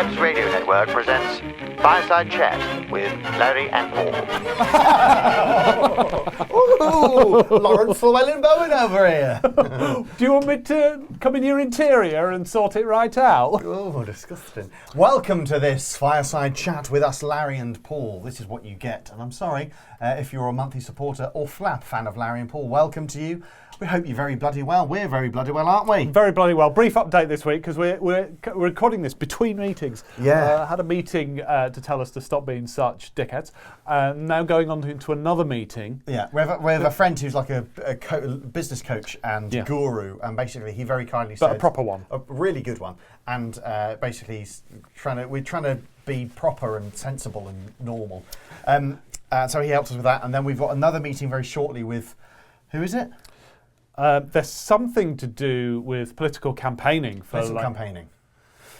Celebs Radio Network presents Fireside Chat with Larry and Paul. Ooh, Lawrence Llewellyn-Bowen over here. Do you want me to come in your interior and sort it right out? Oh, disgusting. Welcome to this Fireside Chat with us, Larry and Paul. This is what you get. And I'm sorry if you're a monthly supporter or flap fan of Larry and Paul. Welcome to you. We hope you're very bloody well. We're very bloody well, aren't we? Very bloody well. Brief update this week because we're recording this between meetings. Yeah. Had a meeting to tell us to stop being such dickheads. Now going on into another meeting. Yeah, we have a friend who's like a business coach and guru, and basically he very kindly said... But a proper one. A really good one. And basically we're trying to be proper and sensible and normal. So he helped us with that. And then we've got another meeting very shortly with... Who is it? There's something to do with political campaigning. Campaigning.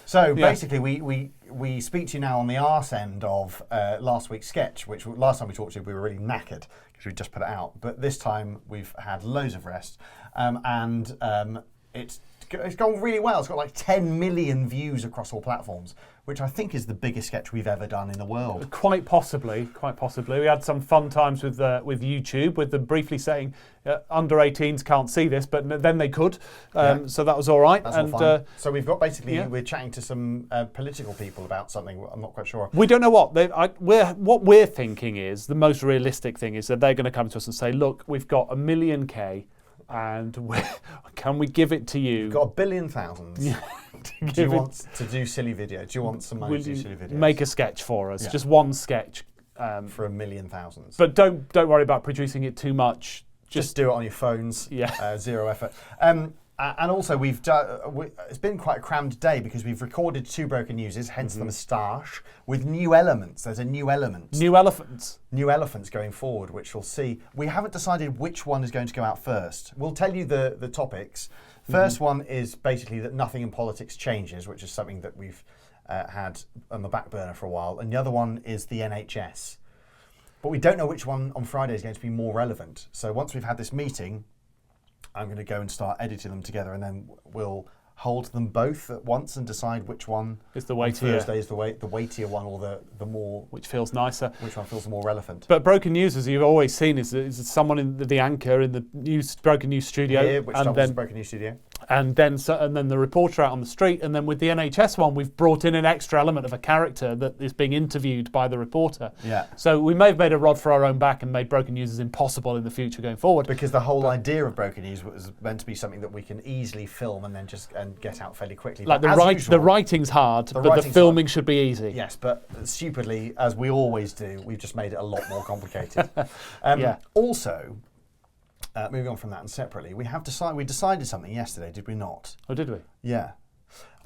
So basically, we speak to you now on the arse end of last week's sketch, which last time we talked to you, we were really knackered because we just put it out. But this time we've had loads of rest, and it's gone really well. It's got like 10 million views across all platforms, which I think is the biggest sketch we've ever done in the world. Quite possibly. We had some fun times with YouTube, with them briefly saying under 18s can't see this, but then they could. So that was all right. That's all fine. So we've got we're chatting to some political people about something. I'm not quite sure. We don't know what. What we're thinking is the most realistic thing is that they're going to come to us and say, look, we've got 1 million K. And can we give it to you? We've got 1 billion thousands. Do you want to do silly video? Do you want some money to do silly videos? Make a sketch for us, just one sketch. For 1 million thousands. But don't worry about producing it too much. Just do it on your phones. Yeah. Zero effort. And also, it's been quite a crammed day because we've recorded 2 broken newses, hence the moustache, with new elements. There's a new element. New elephants. New elephants going forward, which we'll see. We haven't decided which one is going to go out first. We'll tell you the topics. First one is basically that nothing in politics changes, which is something that we've had on the back burner for a while. And the other one is the NHS. But we don't know which one on Friday is going to be more relevant. So once we've had this meeting, I'm going to go and start editing them together, and then we'll hold them both at once and decide which one is the weightier. Thursday is the weightier one, or the more... Which feels nicer. Which one feels more relevant. But broken news, as you've always seen, is someone in the anchor in the broken news studio. Yeah, which doubles the broken news studio. And then the reporter out on the street, and then with the NHS one, we've brought in an extra element of a character that is being interviewed by the reporter. Yeah. So we may have made a rod for our own back and made broken news as impossible in the future going forward. Because the whole idea of broken news was meant to be something that we can easily film and then get out fairly quickly. Like the writing's hard, but the filming should be easy. Yes, but stupidly, as we always do, we've just made it a lot more complicated. Also. Moving on from that and separately, we decided something yesterday, did we not? Oh, did we? Yeah.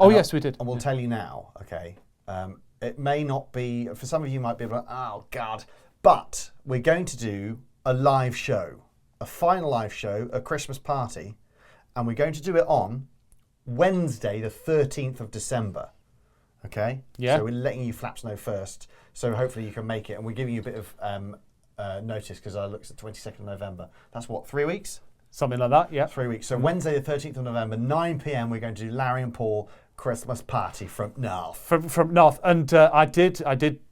Oh, yes, we did. And we'll tell you now, okay? It may not be, for some of you might be like, oh, God. But we're going to do a live show, a final live show, a Christmas party, and we're going to do it on Wednesday, the 13th of December, okay? Yeah. So we're letting you flaps know first, so hopefully you can make it, and we're giving you a bit of... notice because I looked at 22nd of November. That's what, 3 weeks? Something like that, yeah. 3 weeks. So Wednesday the 13th of November, 9 p.m. we're going to do Larry and Paul Christmas party from North. From North. And I did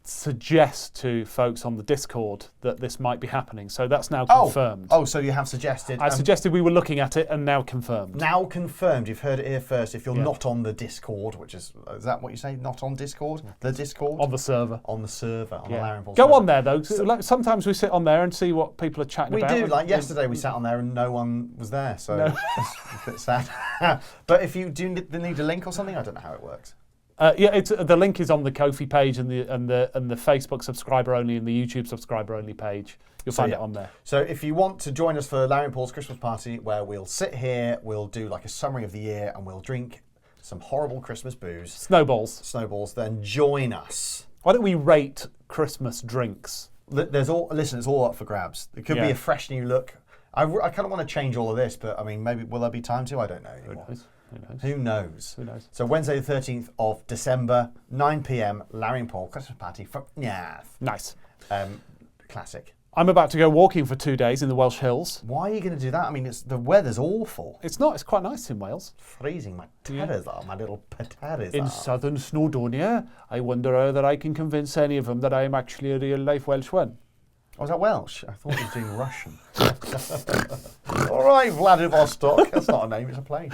suggest to folks on the Discord that this might be happening. So that's now confirmed. Oh, so you have suggested. I suggested we were looking at it and now confirmed. Now confirmed. You've heard it here first. If you're not on the Discord, which is that what you say? Not on Discord? The Discord? On the server. On the server. On the Larry and Paul server. Go on there though. Sometimes we sit on there and see what people are chatting about. We do. Like yesterday we sat on there and no one was there. So it's a bit sad. But if you do need a link or something, I don't know how it works. The link is on the Ko-fi page and the Facebook subscriber only and the YouTube subscriber only page. You'll find it on there. So if you want to join us for Larry and Paul's Christmas party, where we'll sit here, we'll do like a summary of the year, and we'll drink some horrible Christmas booze. Snowballs. Then join us. Why don't we rate Christmas drinks? It's all up for grabs. It could be a fresh new look. I kind of want to change all of this, but I mean, maybe will there be time to? I don't know anymore. Who knows? So Wednesday the 13th of December, 9 p.m, Larry and Paul Christmas party from Nice. Nice. Classic. I'm about to go walking for 2 days in the Welsh Hills. Why are you going to do that? I mean, the weather's awful. It's not. It's quite nice in Wales. Freezing. My terrors are. My little patatas In are. southern Snowdonia, I wonder whether I can convince any of them that I am actually a real-life Welsh one. Oh, was that Welsh? I thought he was doing Russian. All right, Vladivostok. That's not a name, it's a place.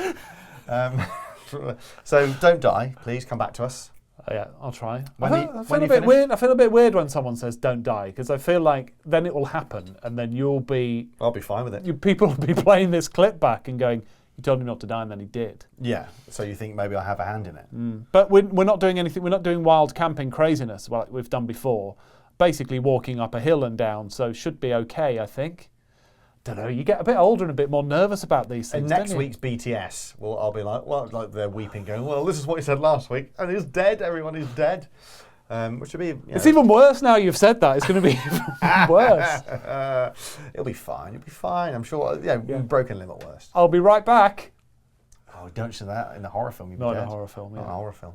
So don't die. Please come back to us. Yeah, I'll try. When I feel you a bit finish? weird. I feel a bit weird when someone says "don't die" because I feel like then it will happen, and then you'll be. I'll be fine with it. People will be playing this clip back and going, "You told him not to die, and then he did." Yeah. So you think maybe I have a hand in it? But we're not doing anything. We're not doing wild camping craziness like we've done before. Basically, walking up a hill and down, so should be okay, I think. Don't know. You get a bit older and a bit more nervous about these things. And next don't you? week's BTS, well, I'll be like they're weeping, going, well, this is what he said last week, and he's dead. Everyone is dead. Which would be. It's even worse now you've said that. It's going to be even worse. It'll be fine. It'll be fine. I'm sure. Yeah, broken limb at worst. I'll be right back. Oh, don't say that in a horror film. You'd be Not in dead. a horror film. Not Yeah. in a horror film.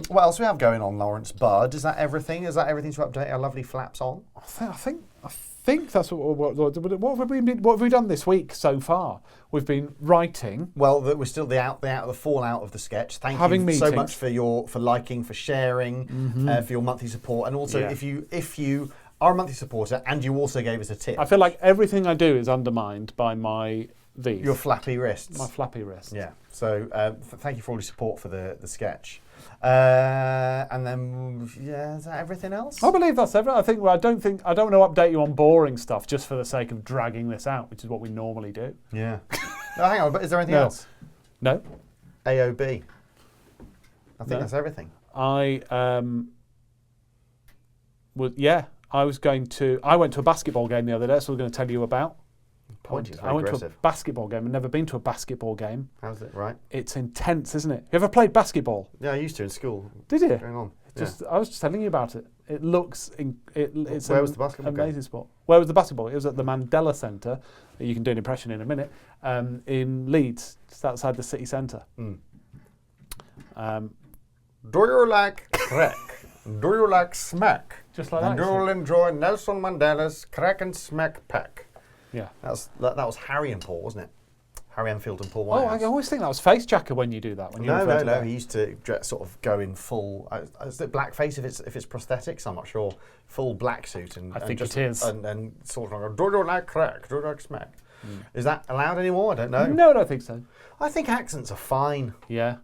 What else do we have going on, Lawrence Bud? Is that everything? Is that everything to update our lovely flaps on? I think that's what have we done this week so far? We've been writing. Well, we're still the fallout of the sketch. Thank Having you so meetings. much for liking, for sharing, for your monthly support, and also Yeah. if you are a monthly supporter and you also gave us a tip, I feel like everything I do is undermined by your flappy wrists. my flappy wrist. Yeah. So thank you for all your support for the sketch. And then is that everything else? I believe that's everything. I don't want to update you on boring stuff just for the sake of dragging this out, which is what we normally do. Yeah. No, hang on. But is there anything No. else? No, AOB. I think No. that's everything. I went to a basketball game the other day. So we're going to tell you about. Point is I very went to a aggressive. basketball game. I've never been to a basketball game. How's it? Right. It's intense, isn't it? You ever played basketball? Yeah, I used to in school. Did you? Going on. I was just telling you about it. It looks. It's Where an was the basketball game? amazing sport. Where was the basketball? It was at the Mandela Centre. You can do an impression in a minute. In Leeds, just outside the city centre. Mm. Do Do you like crack? Do you like smack? Just like And that. you'll enjoy Nelson Mandela's crack and smack pack. Yeah. That was Harry and Paul, wasn't it? Harry Enfield and Paul Oh, Whitehouse. I always think that was face jacker when you do that. When you refer to No. that. He used to sort of go in full. Is it blackface if it's prosthetics? I'm not sure. Full black suit and I think just, it is. and sort of do you like crack? Do you like smack? Is that allowed anymore? I don't know. No, I don't think so. I think accents are fine. Yeah.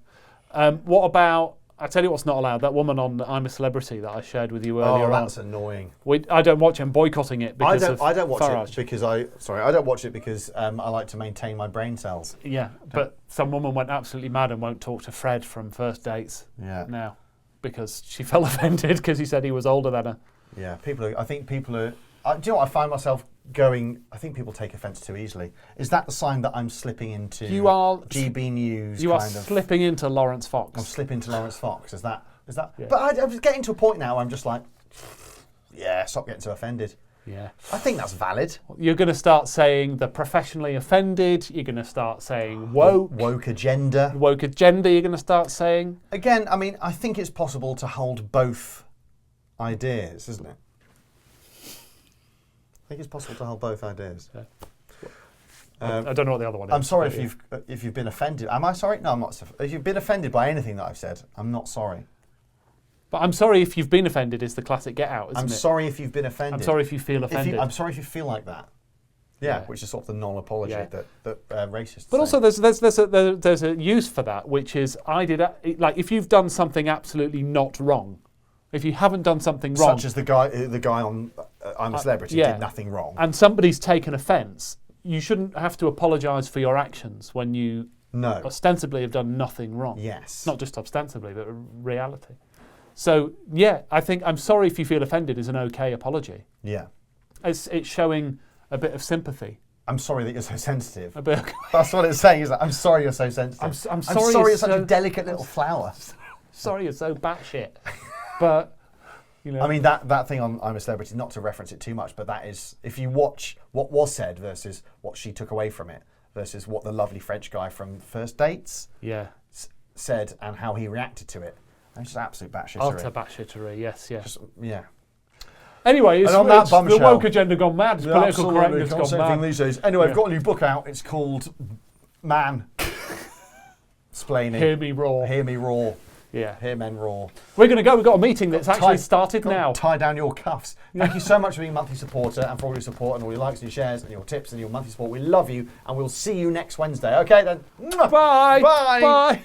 What about? I tell you what's not allowed. That woman on I'm a Celebrity that I shared with you earlier Oh, on. that's annoying. I don't watch it. I'm boycotting it because I don't watch Farage. it because I don't watch it because I like to maintain my brain cells. Yeah, but some woman went absolutely mad and won't talk to Fred from First Dates Yeah. now because she felt offended because he said he was older than her. Yeah, I think people are. Do you know what I find myself going? I think people take offence too easily. Is that the sign that I'm slipping into? You are GB News. You are kind of, slipping into Lawrence Fox. I'm slipping to Lawrence Fox. Is that? Yeah. But I'm just getting to a point now where I'm just like, yeah, stop getting so offended. Yeah. I think that's valid. You're going to start saying the professionally offended. You're going to start saying woke. Woke agenda. Woke agenda. You're going to start saying. Again, I mean, I think it's possible to hold both ideas, isn't it? I think it's possible to hold both ideas. Yeah. I don't know what the other one is. I'm sorry but if you've been offended. Am I sorry? No, I'm not. If you've been offended by anything that I've said, I'm not sorry. But I'm sorry if you've been offended is the classic get out, isn't I'm it? sorry if you've been offended. I'm sorry if you feel offended. I'm sorry if you feel like that. Yeah, Yeah. which is sort of the non-apology Yeah. that racists But say. also, there's a use for that, which is like if you've done something absolutely not wrong, if you haven't done something wrong, such as the guy on I'm a Celebrity yeah. did nothing wrong. and somebody's taken offence, you shouldn't have to apologise for your actions when you No. ostensibly have done nothing wrong. Yes. Not just ostensibly, but reality. So yeah, I think I'm sorry if you feel offended is an okay apology. Yeah. It's showing a bit of sympathy. I'm sorry that you're so sensitive. A bit. That's what it's saying. Is that I'm sorry you're so sensitive. I'm sorry sorry you're it's such so- a delicate little flower. Sorry, you're so batshit. But you know, I mean that thing on I'm a Celebrity, not to reference it too much, but that is if you watch what was said versus what she took away from it versus what the lovely French guy from First Dates yeah, said and how he reacted to it. It's just absolute batshittery. utter batshittery. Yes, yes. Yeah. Anyway, it's, And on that it's the bombshell. woke agenda gone mad. It's political Absolutely, correctness can't gone say anything mad. these days. Anyway, Yeah. I've got a new book out. It's called Man. Explaining. Hear me roar. Hear me roar. Yeah. Hear men roar. We're going to go. We've got a meeting that's actually started Got to now. Tie down your cuffs. Thank you so much for being a monthly supporter and for all your support and all your likes and your shares and your tips and your monthly support. We love you and we'll see you next Wednesday. Okay then. Bye. Bye. Bye.